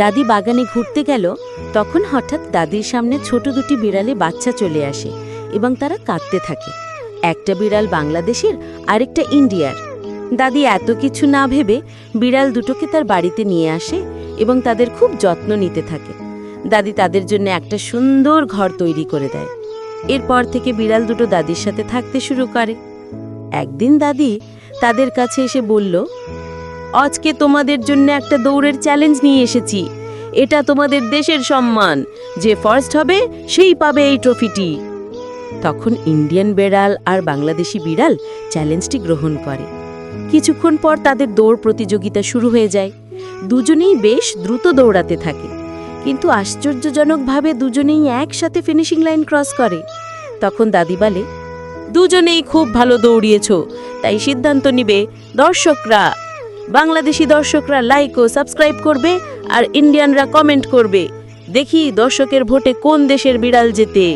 দাদি বাগানে ঘুরতে গেল, তখন হঠাৎ দাদির সামনে ছোট দুটি বিড়ালে বাচ্চা চলে আসে এবং তারা কাঁদতে থাকে। একটা বিড়াল বাংলাদেশের, আরেকটা ইন্ডিয়ার। দাদি এত কিছু না ভেবে বিড়াল দুটোকে তার বাড়িতে নিয়ে আসে এবং তাদের খুব যত্ন নিতে থাকে। দাদি তাদের জন্য একটা সুন্দর ঘর তৈরি করে দেয়। এরপর থেকে বিড়াল দুটো দাদির সাথে থাকতে শুরু করে। একদিন দাদি তাদের কাছে এসে বলল, আজকে তোমাদের জন্য একটা দৌড়ের চ্যালেঞ্জ নিয়ে এসেছি। এটা তোমাদের দেশের সম্মান, যে ফার্স্ট হবে সেই পাবে এই ট্রফিটি। তখন ইন্ডিয়ান বিড়াল আর বাংলাদেশি বিড়াল চ্যালেঞ্জটি গ্রহণ করে। কিছুক্ষণ পর তাদের দৌড় প্রতিযোগিতা শুরু হয়ে যায়। দুজনেই বেশ দ্রুত দৌড়াতে থাকে, কিন্তু আশ্চর্যজনকভাবে দুজনেই একসাথে ফিনিশিং লাইন ক্রস করে। তখন দাদি বলে, দুজনেই খুব ভালো দৌড়িয়েছ, তাই সিদ্ধান্ত নিবে দর্শকরা। বাংলাদেশি দর্শকরা লাইক ও সাবস্ক্রাইব করবে আর ইন্ডিয়ানরা কমেন্ট করবে। দেখি দর্শকের ভোটে কোন দেশের বিড়াল জেতে।